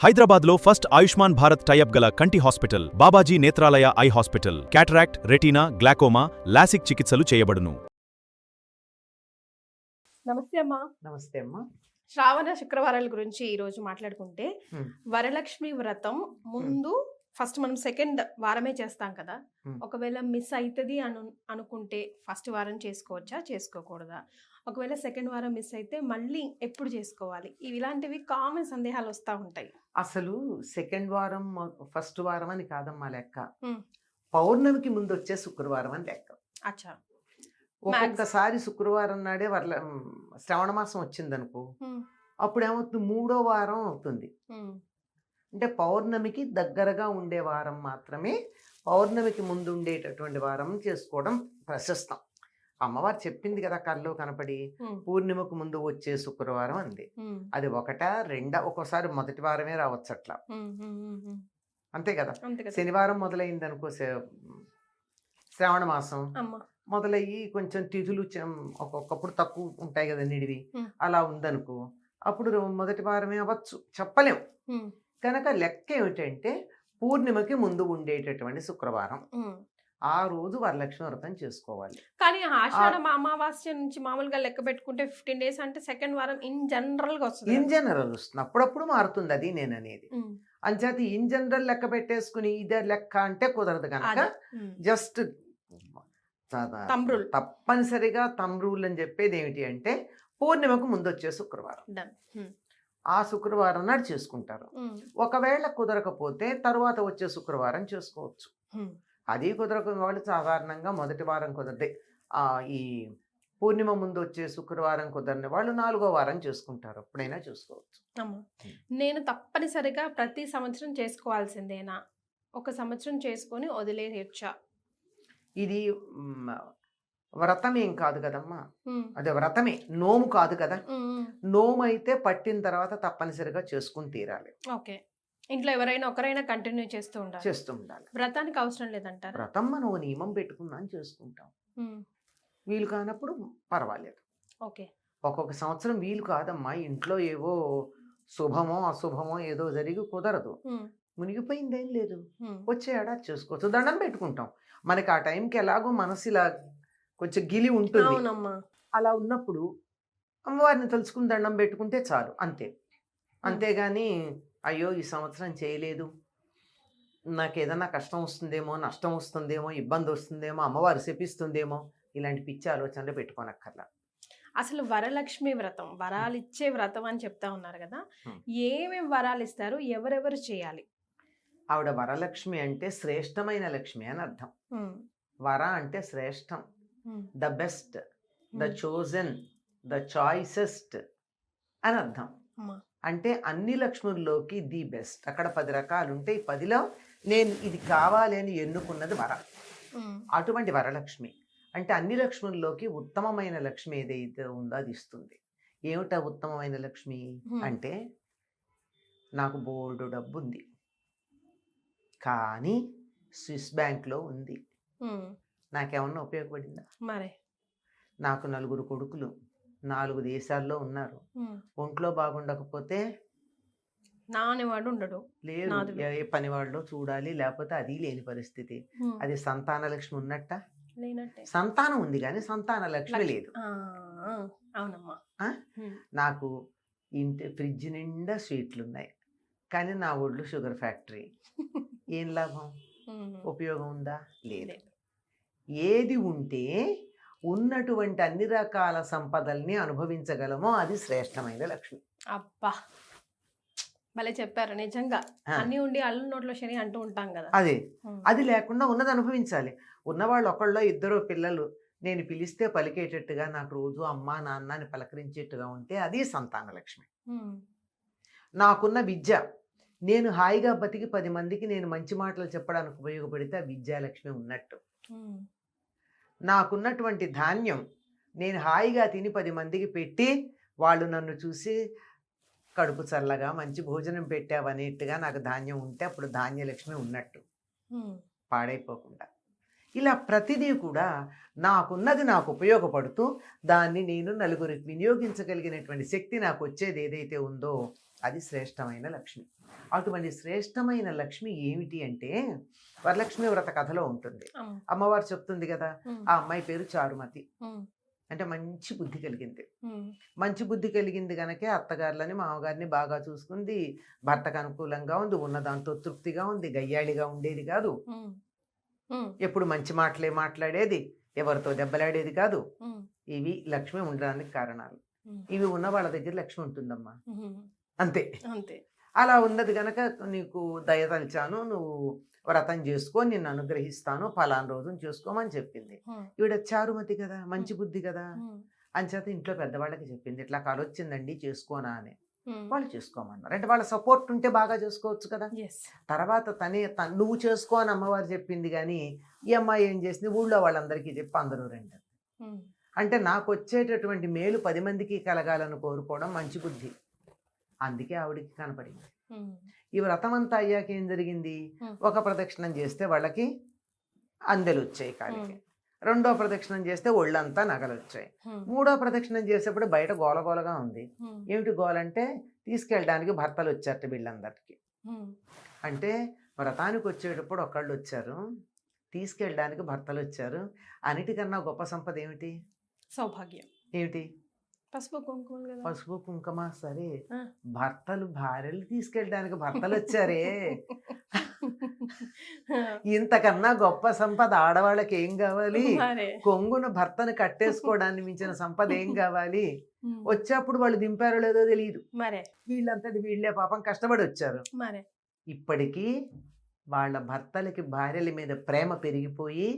హైదరాబాద్లో first Ayushman Bharat tie up గల కంటి hospital Babaji Netralaya eye hospital. Cataract, retina, glaucoma, LASIK చికిత్సలు చేయబడును. నమస్తే అమ్మా. నమస్తే అమ్మా. శ్రావణ శుక్రవారాల గురించి ఈ రోజు మాట్లాడుకుంటే వరలక్ష్మి వ్రతం ముందు ఫస్ట్ మనం సెకండ్ వారమే చేస్తాం కదా. ఒకవేళ మిస్ అవుతుంది అనుకుంటే ఫస్ట్ వారం చేసుకోవచ్చా, చేసుకోకూడదా? ఒకవేళ సెకండ్ వారం మిస్ అయితే మళ్ళీ ఎప్పుడు చేసుకోవాలి? ఇలాంటివి కామన్ సందేహాలు వస్తూ ఉంటాయి. అసలు సెకండ్ వారం ఫస్ట్ వారం అని కాదమ్మా లెక్క. పౌర్ణమికి ముందు వచ్చే శుక్రవారం అని లెక్క. అచ్చా. ఒక్కొక్కసారి శుక్రవారం నాడే శ్రావణ మాసం వచ్చిందనుకో, అప్పుడు ఏమవుతుంది, 3వ వారం అవుతుంది. అంటే పౌర్ణమికి దగ్గరగా ఉండే వారం మాత్రమే, పౌర్ణమికి ముందు ఉండేటటువంటి వారం చేసుకోవడం ప్రశస్తం. అమ్మవారు చెప్పింది కదా, కల్లో కనపడి పూర్ణిమకు ముందు వచ్చే శుక్రవారం అంది. అది ఒకటా రెండా, ఒక్కోసారి మొదటి వారమే రావచ్చు అట్లా. అంతే కదా. శనివారం మొదలైంది అనుకో, శ్రావణ మాసం మొదలయ్యి కొంచెం తిథులు ఒక్కొక్కప్పుడు తక్కువ ఉంటాయి కదా నిడివి, అలా ఉందనుకో, అప్పుడు మొదటి వారమే అవ్వచ్చు, చెప్పలేం. కనుక లెక్క ఏమిటంటే పూర్ణిమకి ముందు ఉండేటటువంటి శుక్రవారం, ఆ రోజు వరలక్ష్మి వ్రతం చేసుకోవాలి. కానీ ఆషాఢ అమావాస్య నుంచి మామూలుగా లెక్క పెట్టుకుంటే 15 days అంటే సెకండ్ వారం ఇన్ జనరల్ గా వస్తుంది. ఇన్ జనరల్ వస్తుంది, అప్పుడప్పుడు మారుతుంది, అది నేను అనేది. అంచేత ఇన్ జనరల్ లెక్క పెట్టేసుకుని ఇదే లెక్క అంటే కుదరదు. కనుక జస్ట్ తప్పనిసరిగా తమ్ రూల్ అని చెప్పేది ఏమిటి అంటే పూర్ణిమకు ముందు వచ్చే శుక్రవారం, ఆ శుక్రవారం నాడు చేసుకుంటారు. ఒకవేళ కుదరకపోతే తరువాత వచ్చే శుక్రవారం చేసుకోవచ్చు. అది కుదరకుండా వాళ్ళు సాధారణంగా మొదటి వారం కుదరదే, ఈ పూర్ణిమ ముందు వచ్చే శుక్రవారం కుదరని వాళ్ళు 4వ వారం చేసుకుంటారు, ఎప్పుడైనా చేసుకోవచ్చు. నేను తప్పనిసరిగా ప్రతి సంవత్సరం చేసుకోవాల్సిందేనా? ఒక సంవత్సరం చేసుకొని వదిలేయచ్చా? ఇది వ్రతం ఏం కాదు కదమ్మా, అదే వ్రతమే, నోము కాదు కదా. నోము అయితే పట్టిన తర్వాత తప్పనిసరిగా చేసుకుని తీరాలి. ఓకే. ఇంట్లో ఎవరైనా ఒకరైనా కంటిన్యూ చేస్తూ ఉండాలి. వ్రతానికి అవసరం లేదంటారు. వ్రతం మనం నియమం పెట్టుకున్నాను చేసుకుంటాం, వీలు కానప్పుడు పర్వాలేదు. ఓకే. ఒక్కొక్క సంవత్సరం వీలు కాదమ్మా, ఇంట్లో ఏవో శుభమో అశుభమో ఏదో జరిగి కుదరదు, మునిగిపోయిందేం లేదు, వచ్చే ఏడాది చేసుకోవచ్చు. దండం పెట్టుకుంటాం, మనకి ఆ టైంకి ఎలాగో మనసు ఇలా కొంచెం గిలి ఉంటుంది. అలా ఉన్నప్పుడు అమ్మవారిని తలుచుకుని దండం పెట్టుకుంటే చాలు, అంతే. అంతేగాని అయ్యో ఈ సంవత్సరం చేయలేదు, నాకు ఏదైనా కష్టం వస్తుందేమో, నష్టం వస్తుందేమో, ఇబ్బంది వస్తుందేమో, అమ్మవారు శపిస్తుందేమో, ఇలాంటి పిచ్చి ఆలోచనలు పెట్టుకోనక్కర్లా. అసలు వరలక్ష్మి వ్రతం వరాలు ఇచ్చే వ్రతం అని చెప్తా ఉన్నారు కదా, ఏమేమి వరాలు ఇస్తారు, ఎవరెవరు చేయాలి? ఆవిడ వరలక్ష్మి అంటే శ్రేష్టమైన లక్ష్మి అని అర్థం. వర అంటే శ్రేష్టం, the best, the chosen, the choicest అని అర్థం. అంటే అన్ని లక్ష్ముల్లోకి ది బెస్ట్. అక్కడ 10 రకాలు ఉంటే ఈ 10లో నేను ఇది కావాలి అని ఎన్నుకున్నది వర. అటువంటి వరలక్ష్మి అంటే అన్ని లక్ష్ముల్లోకి ఉత్తమమైన లక్ష్మి ఏదైతే ఉందో అది ఇస్తుంది. ఏమిటా ఉత్తమమైన లక్ష్మి అంటే, నాకు బోర్డు డబ్బు ఉంది కానీ స్విస్ బ్యాంక్లో ఉంది, నాకేమన్నా ఉపయోగపడిందా? మరి నాకు 4 కొడుకులు 4 దేశాల్లో ఉన్నారు, ఒంట్లో బాగుండకపోతే నానేవాడు ఉండడు, లేదు ఏ పనివాడిలో చూడాలి, లేకపోతే అది లేని పరిస్థితి. అది సంతాన లక్ష్మి ఉన్నట్ట? సంతానం ఉంది కానీ సంతాన లక్ష్మి లేదు. అవునమ్మా. నాకు ఇంటి ఫ్రిడ్జ్ నిండా స్వీట్లు ఉన్నాయి కానీ నా ఒళ్ళు షుగర్ ఫ్యాక్టరీ, ఏం లాభం? ఉపయోగం ఉందా? లేదు. ఏది ఉంటే ఉన్నటువంటి అన్ని రకాల సంపదల్ని అనుభవించగలమో అది శ్రేష్టమైన లక్ష్మి. అబ్బా, భలే చెప్పారు. నిజంగా అన్ని ఉండి అల్లు నోట్లో శని అంటూ ఉంటాం కదా, అదే. అది లేకుండా ఉన్నది అనుభవించాలి. ఉన్నవాళ్ళు ఒకళ్ళో ఇద్దరు పిల్లలు నేను పిలిస్తే పలికేటట్టుగా, నాకు రోజు అమ్మా నాన్న అని పలకరించేట్టుగా ఉంటే అది సంతాన లక్ష్మి. నాకున్న విద్య, నేను హాయిగా బతికి 10 మందికి నేను మంచి మాటలు చెప్పడానికి ఉపయోగపడితే ఆ విద్యాలక్ష్మి ఉన్నట్టు. నాకున్నటువంటి ధాన్యం, నేను హాయిగా తిని 10 మందికి పెట్టి వాళ్ళు నన్ను చూసి కడుపు చల్లగా మంచి భోజనం పెట్టావనేట్టుగా నాకు ధాన్యం ఉంటే అప్పుడు ధాన్యలక్ష్మి ఉన్నట్టు, పాడైపోకుండా. ఇలా ప్రతిదీ కూడా నాకున్నది నాకు ఉపయోగపడుతూ దాన్ని నేను నలుగురికి వినియోగించగలిగినటువంటి శక్తి నాకు వచ్చేది ఏదైతే ఉందో అది శ్రేష్టమైన లక్ష్మి. అటువంటి శ్రేష్టమైన లక్ష్మి ఏమిటి అంటే వరలక్ష్మి వ్రత కథలో ఉంటుంది. అమ్మవారు చెప్తుంది కదా, ఆ అమ్మాయి పేరు చారుమతి. అంటే మంచి బుద్ధి కలిగింది. మంచి బుద్ధి కలిగింది కనుకే అత్తగారులని మామగారిని బాగా చూసుకుంది, భర్తకు అనుకూలంగా ఉంది, ఉన్న దాంతో తృప్తిగా ఉంది, గయ్యాళిగా ఉండేది కాదు, ఎప్పుడు మంచి మాటలే మాట్లాడేది, ఎవరితో దెబ్బలాడేది కాదు. ఇవి లక్ష్మి ఉండడానికి కారణాలు. ఇవి ఉన్న వాళ్ళ దగ్గర లక్ష్మి ఉంటుందమ్మా, అంతే. అలా ఉన్నది గనక నీకు దయ తలిచాను, నువ్వు వ్రతం చేసుకో, నిన్ను అనుగ్రహిస్తాను, ఫలానా రోజును చేసుకోమని చెప్పింది. ఈవిడ చారుమతి కదా, మంచి బుద్ధి కదా, అంచేత ఇంట్లో పెద్దవాళ్ళకి చెప్పింది, ఇట్లా కలొచ్చిందండి చేసుకోనా అని. వాళ్ళు చేసుకోమన్నారు. అంటే వాళ్ళ సపోర్ట్ ఉంటే బాగా చేసుకోవచ్చు కదా. తర్వాత నువ్వు చేసుకో అని అమ్మవారు చెప్పింది కానీ ఈ అమ్మాయి ఏం చేసింది, ఊళ్ళో వాళ్ళందరికీ చెప్పి అందరూ రండి. అంటే నాకు వచ్చేటటువంటి మేలు 10 మందికి కలగాలని కోరుకోవడం మంచి బుద్ధి. అందుకే ఆవిడికి కనపడింది. ఈ వ్రతం అంతా అయ్యాక ఏం జరిగింది, ఒక ప్రదక్షిణం చేస్తే వాళ్ళకి అందెలు వచ్చాయి కాలికి, రెండో ప్రదక్షిణం చేస్తే ఒళ్ళంతా నగలు వచ్చాయి, మూడో ప్రదక్షిణం చేసేప్పుడు బయట గోలగోలగా ఉంది. ఏమిటి గోలంటే తీసుకెళ్ళడానికి భర్తలు వచ్చారట వీళ్ళందరికీ. అంటే వ్రతానికి వచ్చేటప్పుడు ఒకళ్ళు వచ్చారు, తీసుకెళ్ళడానికి భర్తలు వచ్చారు. అన్నిటికన్నా గొప్ప సంపద ఏమిటి, సౌభాగ్యం. ఏమిటి, పసుపు కుంకుమ. పసుపు కుంకుమ. సరే, భర్తలు భార్యలు తీసుకెళ్ళడానికి భర్తలు వచ్చారే, ఇంతకన్నా గొప్ప సంపద ఆడవాళ్ళకి ఏం కావాలి, కొంగును భర్తను కట్టేసుకోవడాన్ని మించిన సంపద ఏం కావాలి. వచ్చేప్పుడు వాళ్ళు దింపారో లేదో తెలియదు, వీళ్ళంతా వీళ్ళే పాపం కష్టపడి వచ్చారు. ఇప్పటికీ వాళ్ళ భర్తలకి భార్యల మీద ప్రేమ పెరిగిపోయి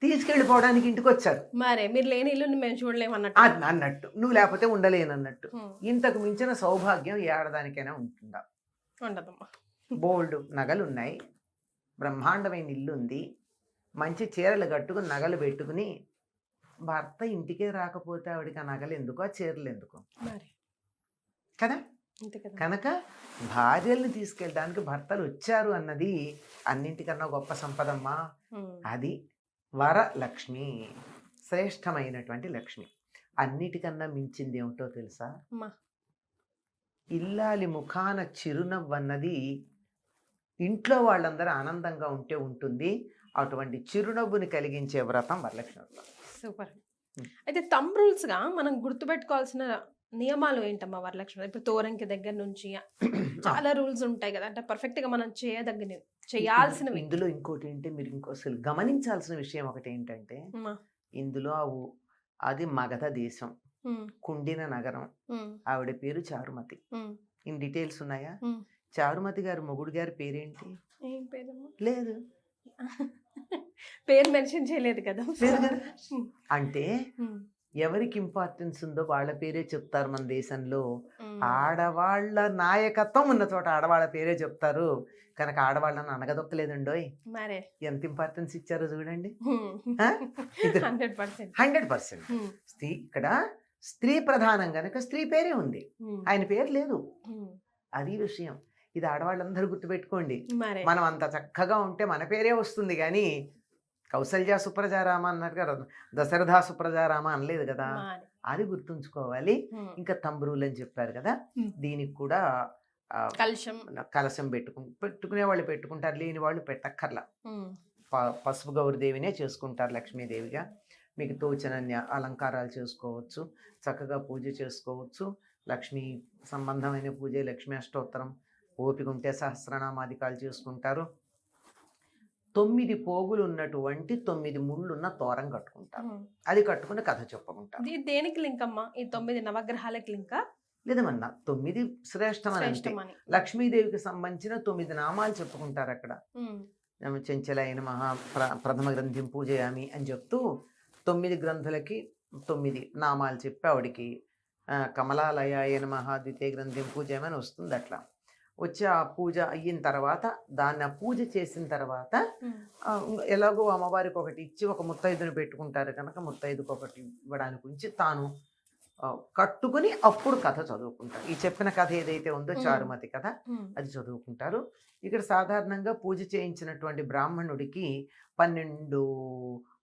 తీసుకెళ్ళిపోవడానికి ఇంటికి వచ్చారు. మరే మీరు లేని ఇల్లు మేము చూడలేము అన్నట్టు, నువ్వు లేకపోతే ఉండలేనన్నట్టు. ఇంతకు మించిన సౌభాగ్యం ఏడదానికైనా ఉంటుందా, ఉండదమ్మా. బోల్డ్ నగలు ఉన్నాయి, బ్రహ్మాండమైన ఇల్లు ఉంది, మంచి చీరలు కట్టుకుని నగలు పెట్టుకుని భర్త ఇంటికే రాకపోతే ఆవిడికి ఆ నగలు ఎందుకు, ఆ చీరలు ఎందుకు కదా. కనుక భార్యల్ని తీసుకెళ్ళడానికి భర్తలు వచ్చారు అన్నది అన్నింటికన్నా గొప్ప సంపదమ్మా. అది వరలక్ష్మి, శ్రేష్టమైనటువంటి లక్ష్మి. అన్నిటికన్నా మించింది ఏమిటో తెలుసా, ఇల్లాలి ముఖాన చిరునవ్వు అన్నది ఇంట్లో వాళ్ళందరూ ఆనందంగా ఉంటే ఉంటుంది. అటువంటి చిరునవ్వుని కలిగించే వ్రతం వరలక్ష్మి వ్రతం. సూపర్. అయితే థంబ్ రూల్స్ గా మనం గుర్తుపెట్టుకోవాల్సిన నియమాలు ఏంటమ్మా వరలక్ష్మి? ఇప్పుడు తోరంకి దగ్గర నుంచి చాలా రూల్స్ ఉంటాయి కదా, అంటే పర్ఫెక్ట్ గా మనం చేయాల్సినవి. ఇందులో ఇంకోటి ఏంటి, మీరు అసలు గమనించాల్సిన విషయం ఒకటి ఏంటంటే, ఇందులో అది మగధ దేశం, కుండిన నగరం, ఆవిడ పేరు చారుమతి. ఇన్ డీటెయిల్స్ ఉన్నాయా? చారుమతి గారు మొగుడు గారి పేరేంటి? లేదు, పేరు మెన్షన్ చేయలేదు కదా. అంటే ఎవరికి ఇంపార్టెన్స్ ఉందో వాళ్ళ పేరే చెప్తారు మన దేశంలో. ఆడవాళ్ళ నాయకత్వం ఉన్న చోట ఆడవాళ్ళ పేరే చెప్తారు. కనుక ఆడవాళ్ళని అనగదొక్కలేదండోయ్, ఎంత ఇంపార్టెన్స్ ఇచ్చారో చూడండి. 100%. ఇక్కడ స్త్రీ ప్రధానం కనుక స్త్రీ పేరే ఉంది, ఆయన పేరు లేదు. అది విషయం. ఇది ఆడవాళ్ళందరూ గుర్తుపెట్టుకోండి. మనం అంత చక్కగా ఉంటే మన పేరే వస్తుంది కానీ కౌసల్య సుప్రజారామ అన్నారు కదా, దశరథ సుప్రజారామ అనలేదు కదా. అది గుర్తుంచుకోవాలి. ఇంకా తంబ్రూలు అని చెప్పారు కదా, దీనికి కూడా కలశం పెట్టుకునే వాళ్ళు పెట్టుకుంటారు, లేని వాళ్ళు పెట్టక్కర్లా. పసుపు గౌరీదేవినే చేసుకుంటారు లక్ష్మీదేవిగా. మీకు తోచనన్య అలంకారాలు చేసుకోవచ్చు, చక్కగా పూజ చేసుకోవచ్చు. లక్ష్మీ సంబంధమైన పూజ, లక్ష్మీ అష్టోత్తరం, ఓపిక ఉంటే సహస్రనామాదికాలు చేసుకుంటారు. 9 పోగులు ఉన్నటువంటి 9 ముళ్ళున్న తోరం కట్టుకుంటారు. అది కట్టుకుని కథ చెప్పుకుంటారు. దేనికి లింక్ అమ్మా? ఈ 9 నవగ్రహాలకి లింకా? లేదమన్నా, 9 శ్రేష్టమని లక్ష్మీదేవికి సంబంధించిన 9 నామాలు చెప్పుకుంటారు అక్కడ. చెంచలైన మహా ప్రథమ గ్రంథిం పూజయామి అని చెప్తూ 9 గ్రంథులకి 9 నామాలు చెప్పి ఆవిడికి కమలాలయాయ నమః ద్వితీయ గ్రంథిం పూజయామి అని వస్తుంది. అట్లా వచ్చి ఆ పూజ అయిన తర్వాత, దాన్ని ఆ పూజ చేసిన తర్వాత ఎలాగో అమ్మవారికి ఒకటి ఇచ్చి ఒక ముత్తైదుని పెట్టుకుంటారు కనుక ముత్తైదుకి ఒకటి ఇవ్వడానికి ఉంచి తాను కట్టుకుని అప్పుడు కథ చదువుకుంటారు. ఈ చెప్పిన కథ ఏదైతే ఉందో చారుమతి కథ, అది చదువుకుంటారు. ఇక్కడ సాధారణంగా పూజ చేయించినటువంటి బ్రాహ్మణుడికి 12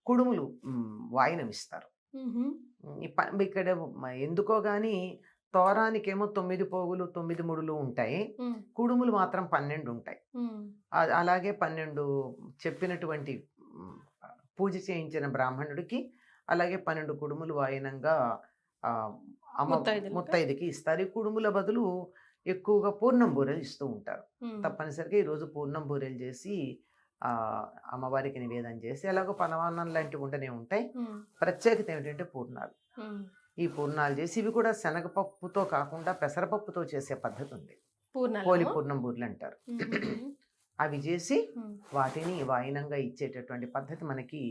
కుడుములు వాయినం ఇస్తారు. ఇక్కడ ఎందుకో గాని తోరానికేమో 9 పోగులు 9 ముడులు ఉంటాయి, కుడుములు మాత్రం 12 ఉంటాయి. అలాగే 12 చెప్పినటువంటి పూజ చేయించిన బ్రాహ్మణుడికి అలాగే 12 కుడుములు వాయినంగా ముత్తైదుకి ఇస్తారు. ఈ కుడుముల బదులు ఎక్కువగా పూర్ణం బూరెలు ఇస్తూ ఉంటారు. తప్పనిసరిగా ఈరోజు పూర్ణం బూరెలు చేసి అమ్మవారికి నివేదన చేసి, అలాగే పనవాన్నం లాంటివి ఉండనే ఉంటాయి. ప్రత్యేకత ఏమిటంటే పూర్ణాలు. ఈ పూర్ణాలు చేసి ఇవి కూడా శనగపప్పుతో కాకుండా పెసరపప్పుతో చేసే పద్ధతి ఉంది. పోలి పూర్ణం బూరెలు అంటారు. అవి చేసి వాటిని వాయినంగా ఇచ్చేటటువంటి పద్ధతి మనకి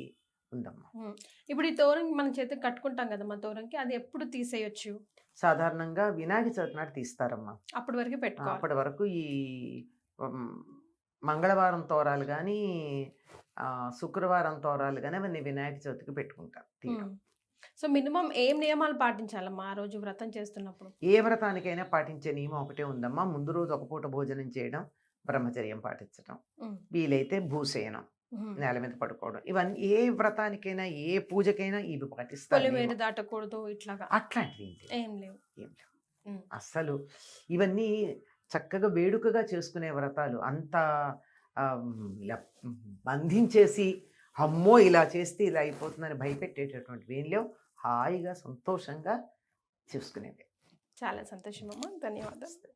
ఉందమ్మా. ఇప్పుడు ఈ తోరం మన చేతికి కట్టుకుంటాం కదమ్మా తోరంకి, అది ఎప్పుడు తీసేయొచ్చు? సాధారణంగా వినాయక చవితి నాడు తీస్తారమ్మా. అప్పటి వరకు పెట్టుకో. అప్పటి వరకు ఈ మంగళవారం తోరాలు కానీ శుక్రవారం తోరాలు కానీ అవన్నీ వినాయక చవితికి పెట్టుకుంటారు. సో మినిమం ఏం నియమాలు పాటించాలమ్మా ఆ రోజు వ్రతం చేస్తున్నప్పుడు? ఏ వ్రతానికైనా పాటించే నియమం ఒకటే ఉందమ్మా. ముందు రోజు ఒక పూట భోజనం చేయడం, బ్రహ్మచర్యం పాటించడం, వీలైతే భూసేయనం, నేల మీద పడుకోవడం. ఇవన్నీ ఏ వ్రతానికైనా ఏ పూజకైనా ఇవి పాటిస్తారు. దాటకూడదు ఇట్లాగా అట్లాంటివి ఏం లేవు. అస్సలు ఇవన్నీ చక్కగా వేడుకగా చేసుకునే వ్రతాలు. అంత బంధించేసి అమ్మో ఇలా చేస్తే ఇలా అయిపోతుందని భయపెట్టేటటువంటివి ఏం లేవు. హాయిగా సంతోషంగా చేసుకునేవి. చాలా సంతోషం అమ్మా, ధన్యవాదాలు.